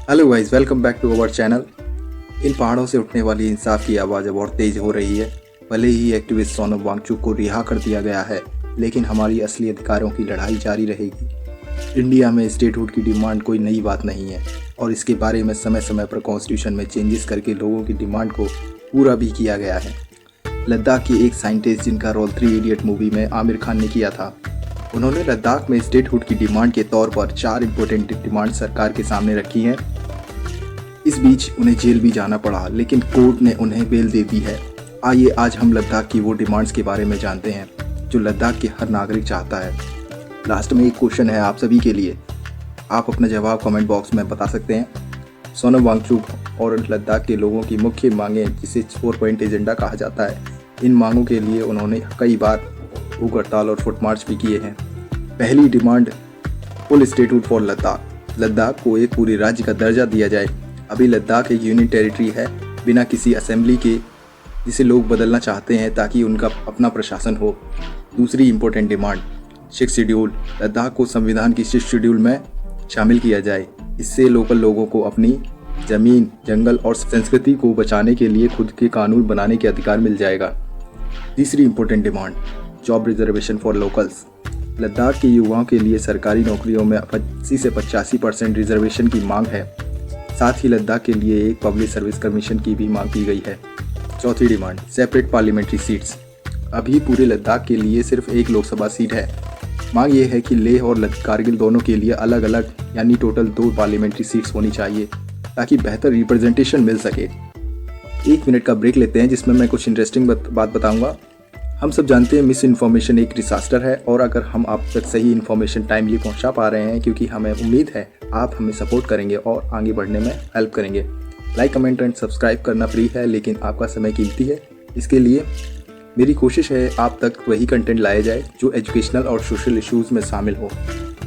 Hello guys, welcome back to our channel. इन पहाड़ों से उठने वाली इंसाफ की आवाज़ अब और तेज़ हो रही है। भले ही एक्टिविस्ट सोनम वांगचुक को रिहा कर दिया गया है, लेकिन हमारी असली अधिकारों की लड़ाई जारी रहेगी। इंडिया में स्टेटहुड की डिमांड कोई नई बात नहीं है और इसके बारे में समय समय पर कॉन्स्टिट्यूशन में चेंजेस करके लोगों की डिमांड को पूरा भी किया गया है। लद्दाख के एक साइंटिस्ट जिनका रोल 3 इडियट मूवी में आमिर खान ने किया था, उन्होंने लद्दाख में स्टेटहुड की डिमांड के तौर पर 4 इंपॉर्टेंट डिमांड सरकार के सामने रखी हैं। इस बीच उन्हें जेल भी जाना पड़ा, लेकिन कोर्ट ने उन्हें बेल दे दी है। आइए आज हम लद्दाख की वो डिमांड्स के बारे में जानते हैं जो लद्दाख के हर नागरिक चाहता है। लास्ट में एक क्वेश्चन है आप सभी के लिए, आप अपना जवाब कमेंट बॉक्स में बता सकते हैं। सोनम वांगचुक और लद्दाख के लोगों की मुख्य मांगें, जिसे 4 पॉइंट एजेंडा कहा जाता है, इन मांगों के लिए उन्होंने कई बार भूख हड़ताल और फुट मार्च भी किए हैं। पहली demand, full statehood for Ladakh. Ladakh को एक पूरे राज्य का दर्जा दिया जाए। अभी लद्दाख एक यूनियन टेरिटरी है बिना किसी असेंबली के, जिसे लोग बदलना चाहते हैं ताकि उनका अपना प्रशासन हो। दूसरी इंपॉर्टेंट डिमांड, 6 शेड्यूल। लद्दाख को संविधान की 6 शेड्यूल में शामिल किया जाए। इससे लोकल लोगों को अपनी ज़मीन, जंगल और संस्कृति को बचाने के लिए खुद के कानून बनाने के अधिकार मिल जाएगा। तीसरी important demand, job reservation for locals. Ladakh के युवाओं के लिए सरकारी नौकरियों में 25 से 85% रिजर्वेशन की मांग है। साथ ही लद्दाख के लिए एक पब्लिक सर्विस कमीशन की भी मांग की गई है। चौथी डिमांड, सेपरेट पार्लियामेंट्री सीट्स। अभी पूरे लद्दाख के लिए सिर्फ एक लोकसभा सीट है। मांग ये है कि लेह और कारगिल दोनों के लिए अलग अलग यानी टोटल 2 पार्लियामेंट्री सीट्स होनी चाहिए ताकि बेहतर रिप्रेजेंटेशन मिल सके। 1 मिनट का ब्रेक लेते हैं जिसमें मैं कुछ इंटरेस्टिंग बात बताऊंगा। हम सब जानते हैं मिस इन्फॉर्मेशन एक डिसास्टर है, और अगर हम आप तक सही इन्फॉर्मेशन टाइमली पहुंचा पा रहे हैं, क्योंकि हमें उम्मीद है आप हमें सपोर्ट करेंगे और आगे बढ़ने में हेल्प करेंगे। लाइक, कमेंट एंड सब्सक्राइब करना फ्री है, लेकिन आपका समय कीमती है। इसके लिए मेरी कोशिश है आप तक वही कंटेंट लाया जाए जो एजुकेशनल और सोशल इश्यूज़ में शामिल हो।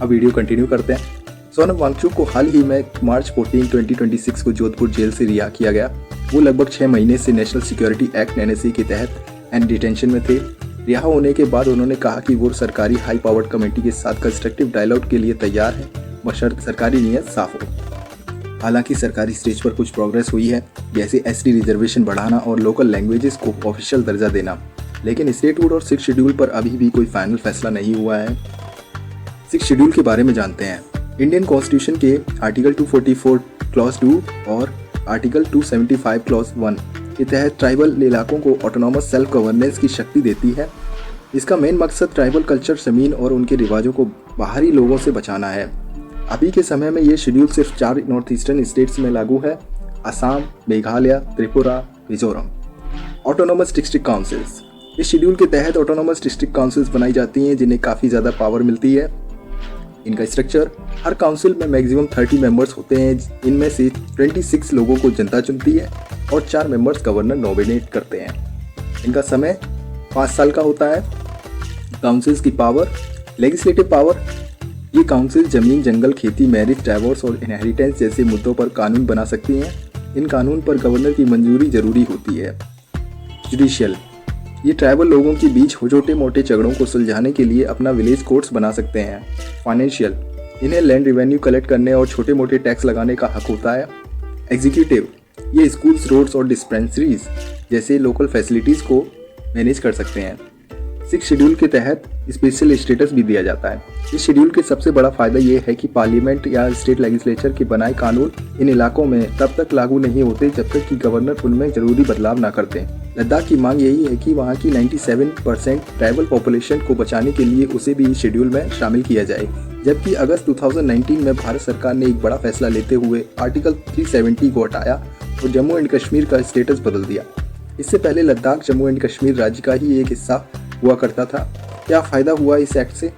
अब वीडियो कंटिन्यू करते हैं। सोनम वांगचुक को हाल ही में मार्च 14, 2026 को जोधपुर जेल से रिहा किया गया। वो लगभग 6 महीने से नेशनल सिक्योरिटी एक्ट NSA के तहत एंड डिटेंशन में थे। रिहा होने के बाद उन्होंने कहा कि वो सरकारी हाई पावर्ड कमेटी के साथ कंस्ट्रक्टिव डायलॉग के लिए तैयार है, बशर्ते सरकारी नीयत साफ हो। हालांकि सरकारी स्टेज पर कुछ प्रोग्रेस हुई है, जैसे ST रिजर्वेशन बढ़ाना और लोकल लैंग्वेजेस को ऑफिशियल दर्जा देना, लेकिन स्टेटहुड और 6 शेड्यूल पर अभी भी कोई फाइनल फैसला नहीं हुआ है। 6 शेड्यूल के बारे में जानते हैं। इंडियन कॉन्स्टिट्यूशन के आर्टिकल 244 क्लॉज 2 और आर्टिकल 275 क्लॉज 1 के तहत ट्राइबल इलाकों को ऑटोनॉमस सेल्फ गवर्नेंस की शक्ति देती है। इसका मेन मकसद ट्राइबल कल्चर, ज़मीन और उनके रिवाजों को बाहरी लोगों से बचाना है। अभी के समय में ये शेड्यूल सिर्फ 4 नॉर्थ ईस्टर्न स्टेट्स में लागू है: Assam, Meghalaya, Tripura, Mizoram. Autonomous district councils. इस शेड्यूल के तहत ऑटोनॉमस डिस्ट्रिक्ट काउंसिल्स बनाई जाती हैं, जिन्हें काफ़ी ज़्यादा पावर मिलती है। इनका स्ट्रक्चर, हर काउंसिल में मैक्सिमम 30 मेंबर्स होते हैं। इनमें से 26 लोगों को जनता चुनती है और 4 मेंबर्स गवर्नर नॉमिनेट करते हैं। इनका समय 5 साल का होता है। काउंसिल्स की पावर, लेजिस्लेटिव पावर। ये काउंसिल जमीन, जंगल, खेती, मैरिज, डाइवोर्स और इनहेरिटेंस जैसे मुद्दों पर कानून बना सकती हैं। इन कानून पर गवर्नर की मंजूरी जरूरी होती है। जुडिशियल, ये ट्राइबल लोगों के बीच छोटे मोटे झगड़ों को सुलझाने के लिए अपना विलेज कोर्ट्स बना सकते हैं। फाइनेंशियल, इन्हें लैंड रेवेन्यू कलेक्ट करने और छोटे मोटे टैक्स लगाने का हक होता है। एग्जीक्यूटिव, ये स्कूल्स, रोड्स और डिस्पेंसरीज जैसे लोकल फैसिलिटीज़ को मैनेज कर सकते हैं। 6 शेड्यूल के तहत स्पेशल स्टेटस भी दिया जाता है। इस शेड्यूल के सबसे बड़ा फायदा ये है कि पार्लियामेंट या स्टेट लेजिस्लेचर के बनाए कानून इन इलाकों में तब तक लागू नहीं होते जब तक कि गवर्नर उनमें जरूरी बदलाव ना कर दें। लद्दाख की मांग यही है कि वहाँ की 97% ट्राइबल पॉपुलेशन को बचाने के लिए उसे भी शेड्यूल में शामिल किया जाए। जबकि अगस्त 2019 में भारत सरकार ने एक बड़ा फैसला लेते हुए आर्टिकल 370 को हटाया और जम्मू एंड कश्मीर का स्टेटस बदल दिया। इससे पहले लद्दाख जम्मू एंड कश्मीर राज्य का ही एक हिस्सा हुआ करता था। क्या फ़ायदा हुआ इस एक्ट से?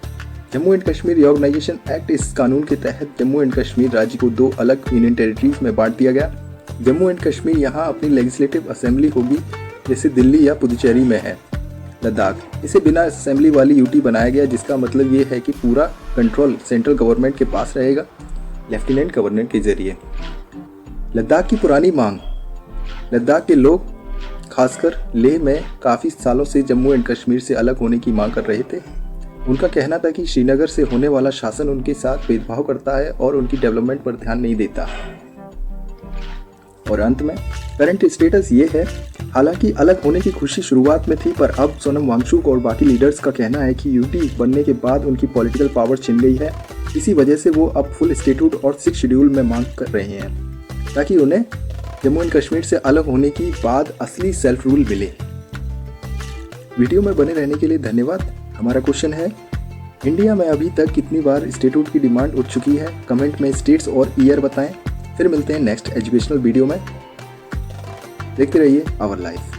Jammu and Kashmir reorganisation act, इस कानून के तहत जम्मू एंड कश्मीर राज्य को 2 अलग यूनियन टेरिटरीज में बांट दिया गया। जम्मू एंड कश्मीर यहाँ अपनी लेजिस्लेटिव असेंबली होगी, जैसे दिल्ली या पुदुचेरी में है। लद्दाख, इसे बिना असेंबली वाली UT बनाया गया, जिसका मतलब ये है कि पूरा कंट्रोल सेंट्रल गवर्नमेंट के पास रहेगा, लेफ्टिनेंट गवर्नर के जरिए। लद्दाख की पुरानी मांग। लद्दाख के लोग खासकर लेह में काफ़ी सालों से जम्मू एंड कश्मीर से अलग होने की मांग कर रहे थे। उनका कहना था कि श्रीनगर से होने वाला शासन उनके साथ भेदभाव करता है और उनकी डेवलपमेंट पर ध्यान नहीं देता। और अंत में करंट स्टेटस ये है, हालांकि अलग होने की खुशी शुरुआत में थी, पर अब सोनम वांगचुक और बाकी लीडर्स का कहना है कि यूटी बनने के बाद उनकी पॉलिटिकल पावर छिन गई है। इसी वजह से वो अब फुल स्टेटूट और 6 शेड्यूल में मांग कर रहे हैं, ताकि उन्हें जम्मू एंड कश्मीर से अलग होने की बाद असली सेल्फ रूल मिले। वीडियो में बने रहने के लिए धन्यवाद। हमारा क्वेश्चन है, इंडिया में अभी तक कितनी बार स्टेटूट की डिमांड उठ चुकी है? कमेंट में स्टेट्स और ईयर बताएं। फिर मिलते हैं नेक्स्ट एजुकेशनल वीडियो में। देखते रहिए आवर लाइफ।